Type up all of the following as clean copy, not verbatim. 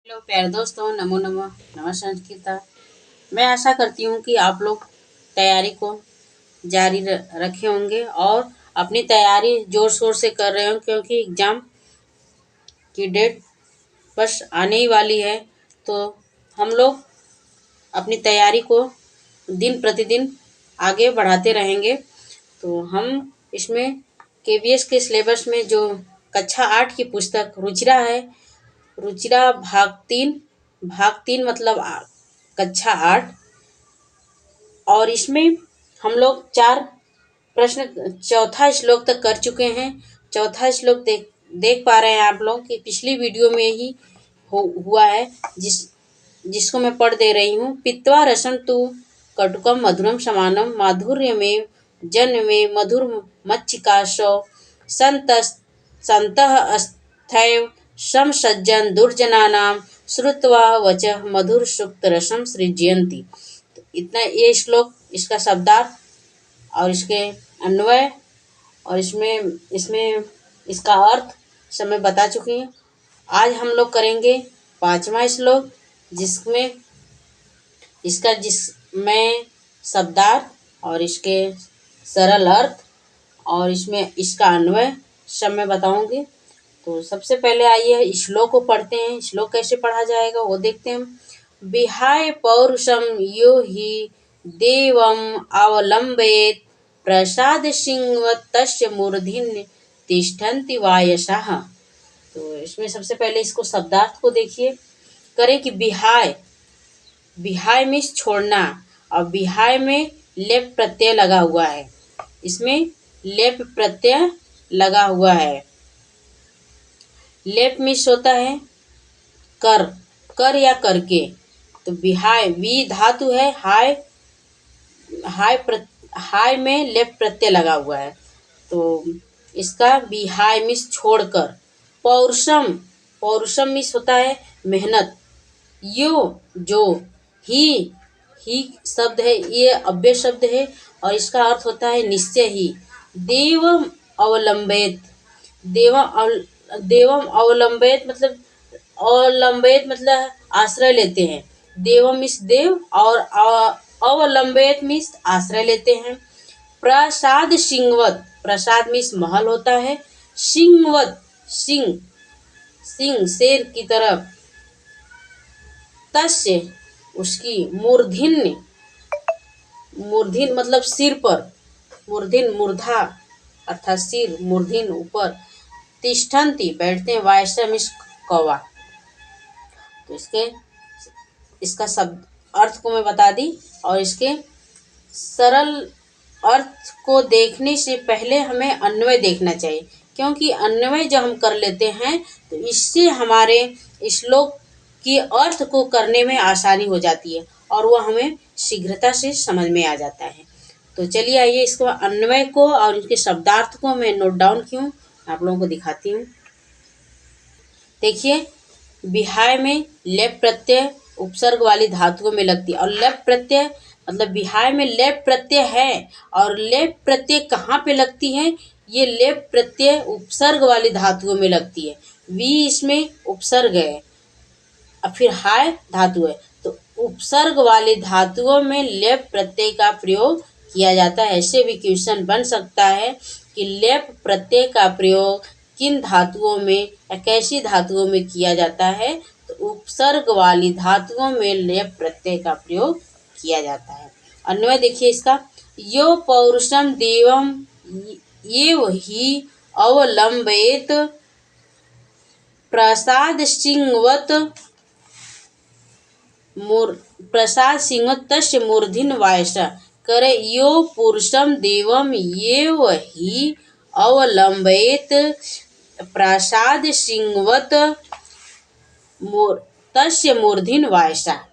Hello प्यारे दोस्तों, नमो नमः। नमः संस्कृता। मैं आशा करती हूँ कि आप लोग तैयारी को जारी रखे होंगे और अपनी तैयारी जोर शोर से कर रहे हो, क्योंकि एग्ज़ाम की डेट बस आने ही वाली है। तो हम लोग अपनी तैयारी को दिन प्रतिदिन आगे बढ़ाते रहेंगे। तो हम इसमें केवीएस के सिलेबस में जो कक्षा 8 की पुस्तक रुचिरा है, रुचिरा भाग तीन मतलब कक्षा 8, और इसमें हम लोग 4 प्रश्न चौथा श्लोक तक कर चुके हैं। चौथा श्लोक देख पा रहे हैं आप लोग कि पिछली वीडियो में ही हुआ है, जिसको मैं पढ़ दे रही हूँ। पित्वा रसम तु कटुकम मधुरम समानम माधुर्य में जन्म में मधुर मच्चिकाशो संतः स्थैव सम सज्जन दुर्जनानाम श्रुत्वा वचः मधुर सुक्त रसम सृजयन्ति। तो इतना ये श्लोक, इसका शब्दार्थ और इसके अन्वय और इसमें इसका अर्थ सब मैं बता चुकी हूँ। आज हम लोग करेंगे 5वां श्लोक, जिसमें शब्दार्थ और इसके सरल अर्थ और इसमें इसका अन्वय सब मैं बताऊंगी। तो सबसे पहले आइए श्लोक को पढ़ते हैं। श्लोक कैसे पढ़ा जाएगा वो देखते हैं। विहाय पौरुषम यो हि देवम अवलंबेत प्रसाद सिंहवत् तस्य मूर्धन्य तिष्ठन्ति वायसः। तो इसमें सबसे पहले इसको शब्दार्थ को देखिए। करें कि विहाय मीन्स छोड़ना, और विहाय में लेप प्रत्यय लगा हुआ है। इसमें लेप प्रत्यय लगा हुआ है। लेप मीन्स होता है कर या करके। तो विहाय वी धातु है, हाय में लेप प्रत्यय लगा हुआ है। तो इसका विहाय मीन्स छोड़कर। पौरुषम मीन्स होता है मेहनत। यो जो ही शब्द है, ये अव्यय शब्द है और इसका अर्थ होता है निश्चय ही। देवम अवलंबित, देवम अवलंबित मतलब आश्रय लेते हैं। देवम मीन्स देव और अवलंबित मीन्स आश्रय लेते हैं। प्रसाद सिंहवत, प्रसाद मीन्स महल होता है। सिंहवत सिंह शेर की तरफ। तस्य उसकी मूर्धन्य मतलब सिर पर। मूर्धा अर्थात सिर, मूर्धन्य ऊपर। तिष्ठन्ति बैठते हैं। वायसा मीन्स कौवा। तो इसका शब्द अर्थ को मैं बता दी, और इसके सरल अर्थ को देखने से पहले हमें अन्वय देखना चाहिए, क्योंकि अन्वय जब हम कर लेते हैं तो इससे हमारे श्लोक की अर्थ को करने में आसानी हो जाती है और वह हमें शीघ्रता से समझ में आ जाता है। तो चलिए आइए इसको अन्वय को और इसके शब्दार्थ को मैं नोट डाउन क्यों आप लोगों को दिखाती हूँ। देखिए, विहाय में लेप प्रत्यय उपसर्ग वाली धातुओं में लगती है, और लेप प्रत्यय मतलब विहाय में लेप प्रत्यय है, और लेप प्रत्यय कहाँ पे लगती है? ये लेप प्रत्यय उपसर्ग वाली धातुओं में लगती है। वी इसमें उपसर्ग है और फिर हाय धातु है। तो उपसर्ग वाली धातुओं में लेप प्रत्यय का प्रयोग किया जाता है। ऐसे भी क्वेश्चन बन सकता है कि लेप प्रत्यय का प्रयोग किन धातुओं में या कैसी धातुओं में किया जाता है? तो उपसर्ग वाली धातुओं में लेप प्रत्यय का प्रयोग किया जाता है। अन्वय देखिए इसका। यो पौरुषम देवम एव ही अवलंबेत प्रसाद सिंहवत तस्य मूर्धन्य वायसा। करे यो पुरुषम देवम एव ही अवलंबेत प्रसाद सिंहवत तस्य मूर्धन्य वायसा।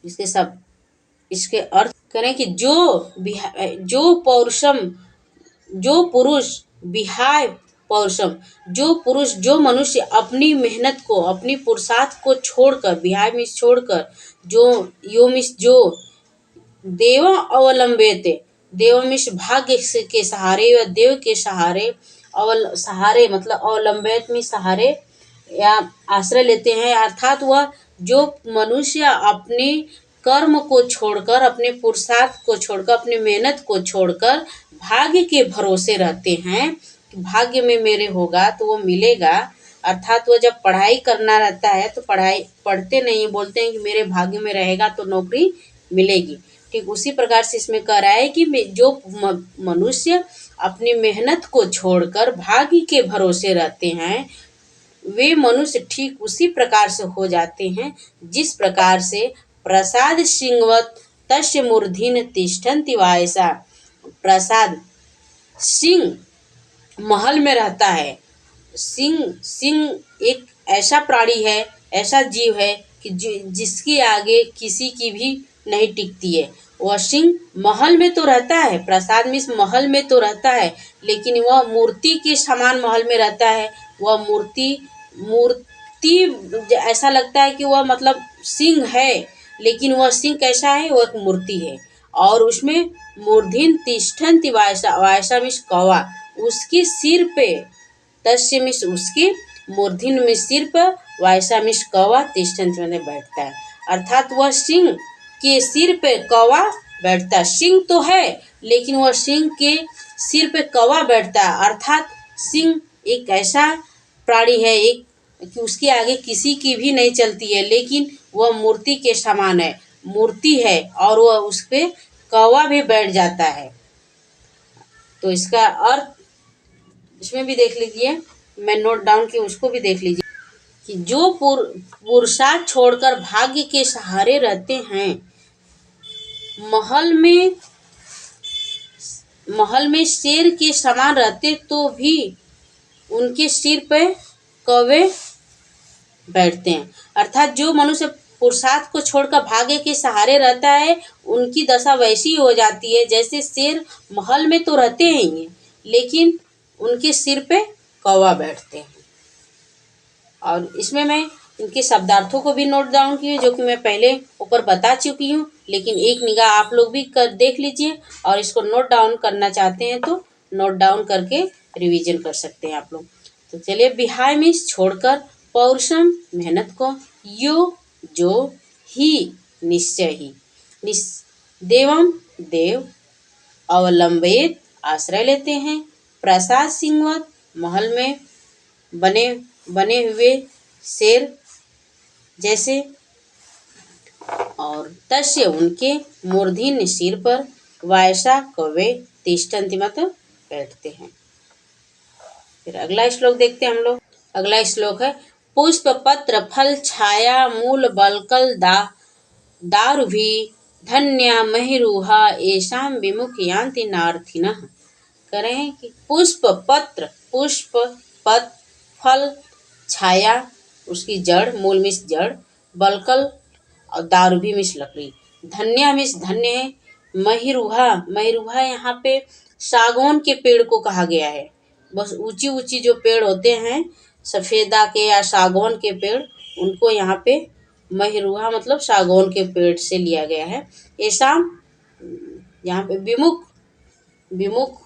इसके अर्थ करें कि जो पुरुष विहाय पौरुषम, जो मनुष्य अपनी मेहनत को, अपनी पुरुषार्थ को छोड़कर, विहाय में छोड़कर, जो देव अवलंबित, देव में भाग्य के सहारे या देव के सहारे, सहारे मतलब अवलंबित में सहारे या आश्रय लेते हैं, अर्थात वह जो मनुष्य अपने कर्म को छोड़कर, अपने पुरुषार्थ को छोड़कर, अपनी मेहनत को छोड़कर भाग्य के भरोसे रहते हैं कि भाग्य में मेरे होगा तो वो मिलेगा, अर्थात वो जब पढ़ाई करना रहता है तो पढ़ाई पढ़ते नहीं, बोलते हैं कि मेरे भाग्य में रहेगा तो नौकरी मिलेगी। ठीक उसी प्रकार से इसमें कह रहा है कि जो मनुष्य अपनी मेहनत को छोड़कर भाग्य के भरोसे रहते हैं, वे मनुष्य ठीक उसी प्रकार से हो जाते हैं जिस प्रकार से प्रसाद सिंहवत तस्य मूर्धीन तिष्ठन्ति वायसा। प्रसाद सिंह महल में रहता है। सिंह सिंह एक ऐसा प्राणी है, ऐसा जीव है कि जिसके आगे किसी की भी नहीं टिकती है। वह सिंह महल में तो रहता है, प्रसाद में महल में तो रहता है, लेकिन वह मूर्ति के समान महल में रहता है। वह मूर्ति मूर्ति ऐसा लगता है कि वह मतलब सिंह है, लेकिन वह सिंह कैसा है, वह एक मूर्ति है। और उसमें मूर्धीन तिष्ठन्ति वायसा, वायसा मीन्स कौवा, उसके सिर पे, तस्य मीन्स उसके, मूर्धीन में सिर पर, वायसा मीन्स कौवा, तिष्ठन्ति में बैठता है, अर्थात वह सिंह के सिर पे कौवा बैठता है। सिंह तो है लेकिन वह सिंह के सिर पे कौवा बैठता है, अर्थात सिंह एक ऐसा प्राणी है एक कि उसके आगे किसी की भी नहीं चलती है, लेकिन वह मूर्ति के समान है, मूर्ति है और वह उस पे कौवा भी बैठ जाता है। तो इसका अर्थ इसमें भी देख लीजिए, मैं नोट डाउन की उसको भी देख लीजिए कि जो पुरुषार्थ छोड़कर भाग्य के सहारे रहते हैं, महल में शेर के समान रहते तो भी उनके सिर पे कौवे बैठते हैं, अर्थात जो मनुष्य पुरुषार्थ को छोड़कर भाग्य के सहारे रहता है उनकी दशा वैसी हो जाती है जैसे शेर महल में तो रहते हैं लेकिन उनके सिर पे कौवा बैठते हैं। और इसमें मैं इनके शब्दार्थों को भी नोट डाउन किए जो कि मैं पहले ऊपर बता चुकी हूँ, लेकिन एक निगाह आप लोग भी कर देख लीजिए और इसको नोट डाउन करना चाहते हैं तो नोट डाउन करके रिवीजन कर सकते हैं आप लोग। तो चलिए, बिहाय मीन्स छोड़कर, पौरुषम मेहनत को, यो जो, ही निश्चय ही, देवम देव, अवलंबित आश्रय लेते हैं, प्रसाद सिंहवत महल में बने बने हुए शेर जैसे, और तस्य उनके, मूर्धन्य सिर पर, वायसा कौवे, तिष्ठन्ति मतलब बैठते हैं। फिर अगला श्लोक देखते हैं हम लोग। अगला श्लोक है, पुष्प पत्र फल छाया मूल बलकल दारुभी धन्या महिरुहा येषां विमुख यान्ति नार्थिनः। कह रहे हैं कि पुष्प पत्र, पुष्प पत्र, फल, छाया उसकी जड़, मूल मिस जड़, बलकल और दारुभी मिस लकड़ी, धन्या मिस धन्य है, महिरुहा, महिरुहा यहाँ पे सागौन के पेड़ को कहा गया है। बस ऊंची ऊंची जो पेड़ होते हैं सफेदा के या सागौन के पेड़, उनको यहाँ पे महिरुहा मतलब सागौन के पेड़ से लिया गया है। ऐसा यहाँ पे विमुख, विमुख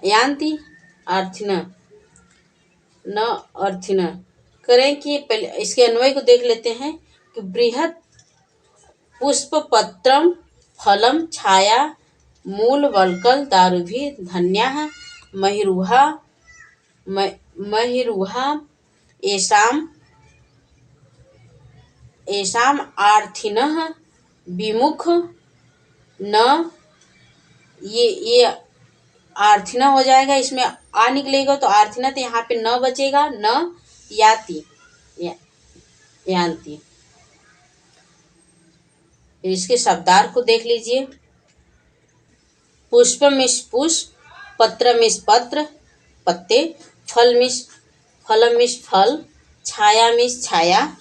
यान्ति अर्थिना, न अर्थिना, करें कि पहले इसके अन्वय को देख लेते हैं कि बृहत पुष्प पत्रम फलम छाया मूल वल्कल दारुभी धन्या महिरुहा, महिरुहा येषाम येषाम आर्थिनः विमुख न, ये आर्थिना हो जाएगा, इसमें आ निकलेगा तो आर्थिना, तो यहाँ पे न बचेगा, न याति यान्ति। इसके शब्दार्थ को देख लीजिए, पुष्प मिस पुष्प, पत्र मिस पत्र पत्ते, फल मिस फलम मिस फल, छाया मिस छाया,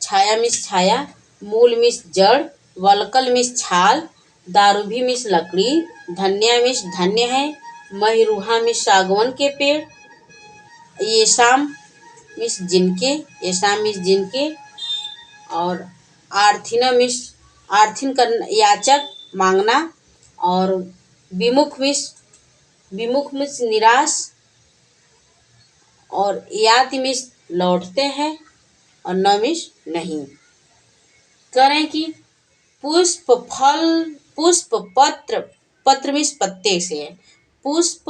छाया मिस छाया, मूल मिस जड़, वलकल मिस छाल, दारुभी मिस लकड़ी, धन्या मिस धन्य है, महिरुहा मिस सागवान के पेड़, ये शाम मिस जिनके, ये शाम मिस जिनके, और आर्थिना मिस आर्थिन करना याचक मांगना, और विमुख मिस निराश, और याति मिश लौटते हैं और न मिश नहीं। करें कि पुष्प फल पुष्प पत्र पत्र मिश पत्ते से है। पुष्प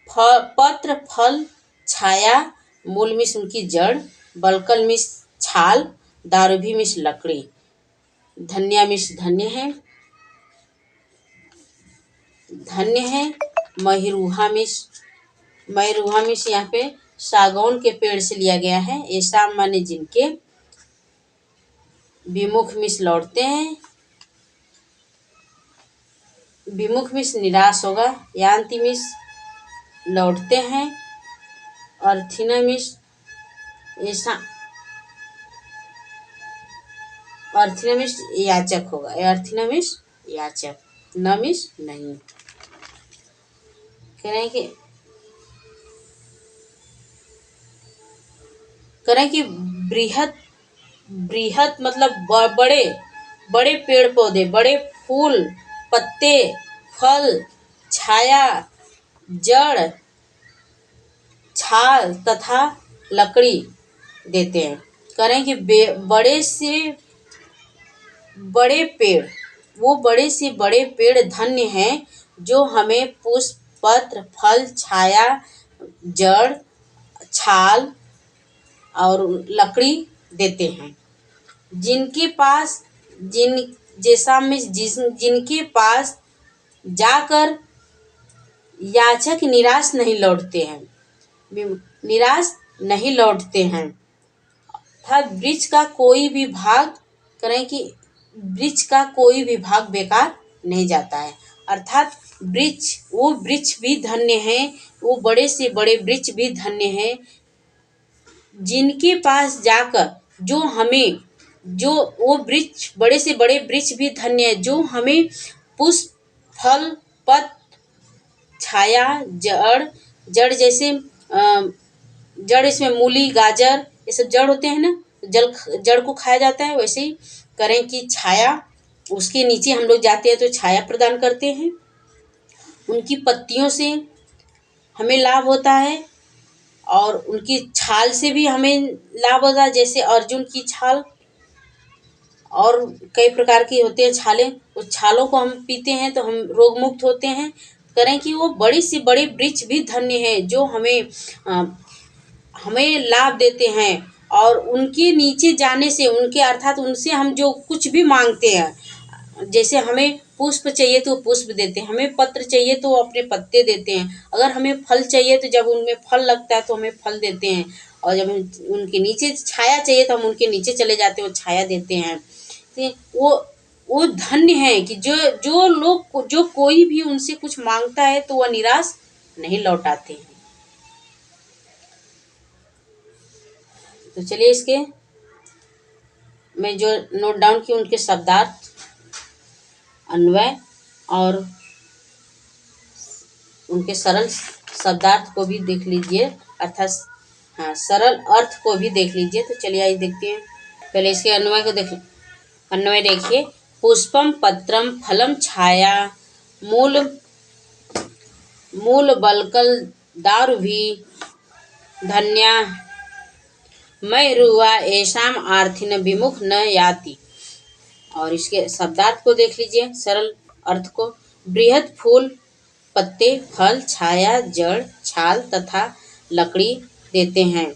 पत्र फल छाया मूल मिश उनकी जड़ बलकल मिश छाल दारूभी मिश लकड़ी धन्या मिश धन्य है महिरूहा मिश यहाँ पे सागौन के पेड़ से लिया गया है। ऐसा माने जिनके विमुख मिश लौटते हैं विमुख मिश निराश होगा। यांति मिश लौटते हैं अर्थिना मिश ऐसा अर्थिना मिश याचक होगा। अर्थिना मिश याचक न मिश नहीं। करें कि बृहत बृहत मतलब बड़े बड़े पेड़ पौधे बड़े फूल पत्ते फल छाया जड़ छाल तथा लकड़ी देते हैं। करें कि बड़े से बड़े पेड़ वो बड़े से बड़े पेड़ धन्य हैं जो हमें पुष्प पत्र फल छाया जड़ छाल और लकड़ी देते हैं। जिनके पास जिनके पास जाकर याचक निराश नहीं लौटते हैं। अर्थात वृक्ष का कोई भी भाग करें कि वृक्ष का कोई भी भाग बेकार नहीं जाता है। अर्थात वो वृक्ष भी धन्य है वो बड़े से बड़े वृक्ष भी धन्य है जिनके पास जाकर जो वो वृक्ष बड़े से बड़े वृक्ष भी धन्य है जो हमें पुष्प फल पत्र छाया जड़ जैसे जड़ इसमें मूली गाजर ये सब जड़ होते हैं ना जड़ को खाया जाता है। वैसे ही करें कि छाया उसके नीचे हम लोग जाते हैं तो छाया प्रदान करते हैं। उनकी पत्तियों से हमें लाभ होता है और उनकी छाल से भी हमें लाभ होता है। जैसे अर्जुन की छाल और कई प्रकार की होते हैं छालें उस छालों को हम पीते हैं तो हम रोग मुक्त होते हैं। करें कि वो बड़ी से बड़े वृक्ष भी धन्य है जो हमें लाभ देते हैं और उनके नीचे जाने से उनके अर्थात उनसे हम जो कुछ भी मांगते हैं जैसे हमें पुष्प चाहिए तो पुष्प देते हैं हमें पत्र चाहिए तो अपने पत्ते देते हैं अगर हमें फल चाहिए तो जब उनमें फल लगता है तो हमें फल देते हैं और जब उनके नीचे छाया चाहिए तो हम उनके नीचे चले जाते हैं वो छाया देते हैं। वो धन्य है कि जो लोग जो कोई भी उनसे कुछ मांगता है तो वह निराश नहीं लौटाते हैं। तो चलिए इसके मैं जो नोट डाउन की उनके शब्दार्थ अन्वय और उनके सरल शब्दार्थ को भी देख लीजिए अर्थात सरल अर्थ को भी देख लीजिए। तो चलिए आइए देखते हैं। पहले इसके अन्वय देखिए। पुष्पम पत्रम फलम छाया मूल बलकल दारुभी धन्या मैं रुआ ऐसाम आर्थिन विमुख न याति। और इसके शब्दार्थ को देख लीजिए सरल अर्थ को। बृहद फूल पत्ते फल छाया जड़ छाल तथा लकड़ी देते हैं।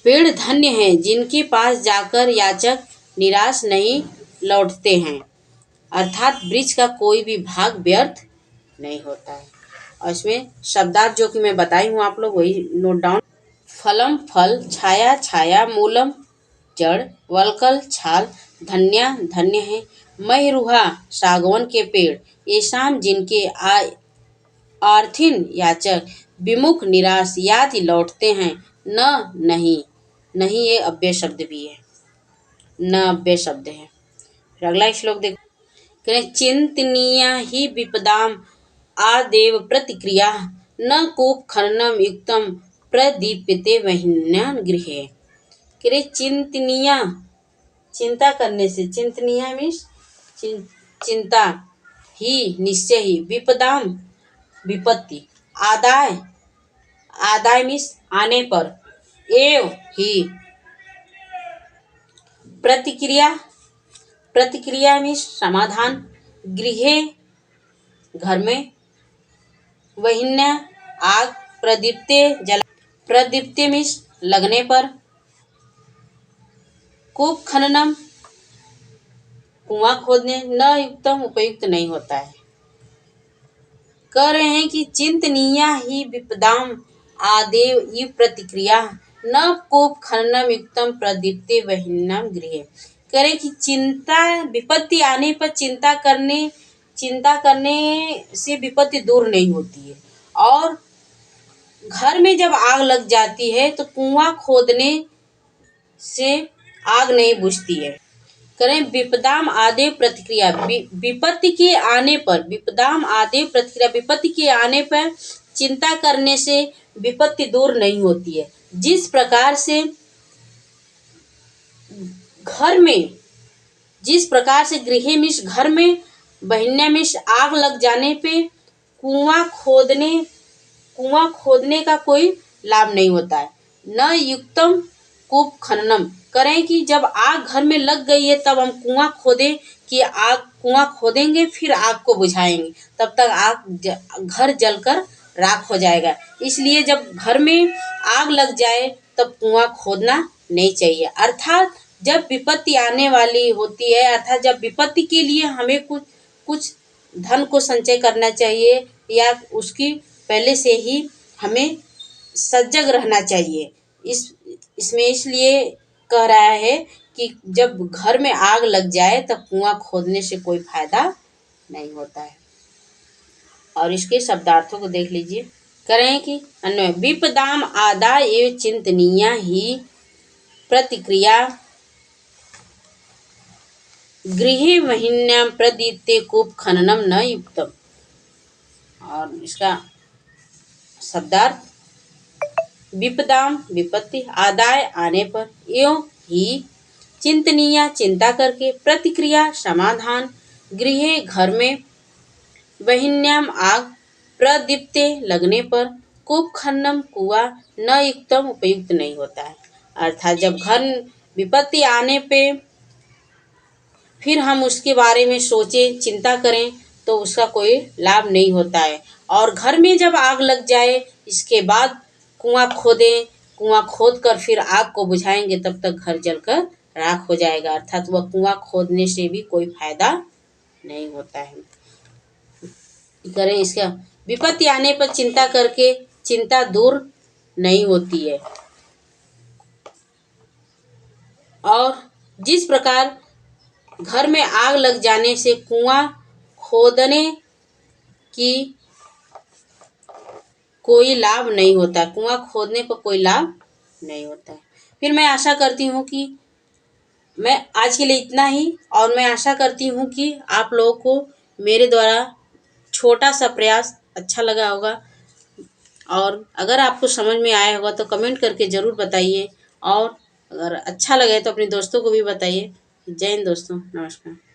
पेड़ धन्य हैं जिनके पास जाकर याचक निराश नहीं लौटते हैं। अर्थात वृक्ष का कोई भी भाग व्यर्थ नहीं होता है। और इसमें शब्दार्थ जो कि मैं बताई हूँ आप लोग वही नोट डाउन। फलम फल छाया छाया मूलम जड़ वलकल छाल धन्या धन्य है महिरुहा सागौन के पेड़ ये शाम जिनके आर्थिन याचक विमुख निराश याति लौटते हैं। नहीं ये अव्यय शब्द भी है न अव्यय शब्द है। फिर अगला श्लोक देख चिंतनीया ही विपदाम आदेव प्रतिक्रिया न कूप खननम युक्तम प्रदीप्यते वहिन्यान गृहे। करे चिंतनीया चिंता करने से चिंतनीया मीन्स चिंता ही निश्चय ही विपदाम विपत्ति आदाय आदाय मीन्स आने पर, एव ही प्रतिक्रिया प्रतिक्रिया मीन्स समाधान, गृहे घर में, वहिन्य आग, प्रदीप्ते जल, प्रदीप्ते मीन्स लगने पर, कूप खननम कुआं खोदने, न युक्तम उपयुक्त नहीं होता है। कह रहे हैं कि चिंतनीय ही विपदाम आदेव इव प्रतिक्रिया न कूप खननम युक्तम प्रदीप्ते वहिन्यम गृहे। कह रहे कि चिंता विपत्ति आने पर चिंता करने से विपत्ति दूर नहीं होती है, और घर में जब आग लग जाती है तो कुआं खोदने से आग नहीं बुझती है। करें विपदाम आदेव प्रतिक्रिया, विपत्ति के आने पर, विपदाम आदेव प्रतिक्रिया, विपत्ति के आने पर चिंता करने से विपत्ति दूर नहीं होती है। जिस प्रकार से घर में, जिस प्रकार से गृह मिश घर में, बहिन्या मिश आग लग जाने पे कुआं खोदने का कोई लाभ नहीं होता है। न युक्तम कूप खननम, करें कि जब आग घर में लग गई है तब हम कुआं खोदेंगे फिर आग को बुझाएंगे, तब तक घर जलकर राख हो जाएगा। इसलिए जब घर में आग लग जाए तब कुआं खोदना नहीं चाहिए। अर्थात जब विपत्ति आने वाली होती है, अर्थात जब विपत्ति के लिए हमें कुछ धन को संचय करना चाहिए, या उसकी पहले से ही हमें सजग रहना चाहिए। इसमें इसलिए कह रहा है कि जब घर में आग लग जाए तब कुआं खोदने से कोई फायदा नहीं होता है। और इसके शब्दार्थों को देख लीजिए। करें कि अन्वय विपदाम आदाय एवं चिंतनीय ही प्रतिक्रिया गृहे वहिन्याम प्रदीप्ते कूप खननम न युक्तम। और इसका शब्दार्थ विपदाम विपत्ति, आदाय आने पर, एवं ही चिंतनीय चिंता करके, प्रतिक्रिया समाधान, गृहे घर में, वहिन्याम आग, प्रदीप्ते लगने पर, कूप खननम कुआं न युक्तम उपयुक्त नहीं होता है। अर्थात जब घर विपत्ति आने पे फिर हम उसके बारे में सोचें, चिंता करें तो उसका कोई लाभ नहीं होता है। और घर में जब आग लग जाए इसके बाद कुआं खोद कर फिर आग को बुझाएंगे, तब तक घर जलकर राख हो जाएगा। अर्थात वह कुआं खोदने से भी कोई फायदा नहीं होता है। करें इसका विपत्ति आने पर चिंता करके चिंता दूर नहीं होती है। और जिस प्रकार घर में आग लग जाने से कुआं खोदने की कोई लाभ नहीं होता, कुआं खोदने पर कोई लाभ नहीं होता है। फिर मैं आशा करती हूँ कि मैं आज के लिए इतना ही, और मैं आशा करती हूँ कि आप लोगों को मेरे द्वारा छोटा सा प्रयास अच्छा लगा होगा। और अगर आपको समझ में आया होगा तो कमेंट करके ज़रूर बताइए, और अगर अच्छा लगे तो अपने दोस्तों को भी बताइए। जय हिंद दोस्तों, नमस्कार।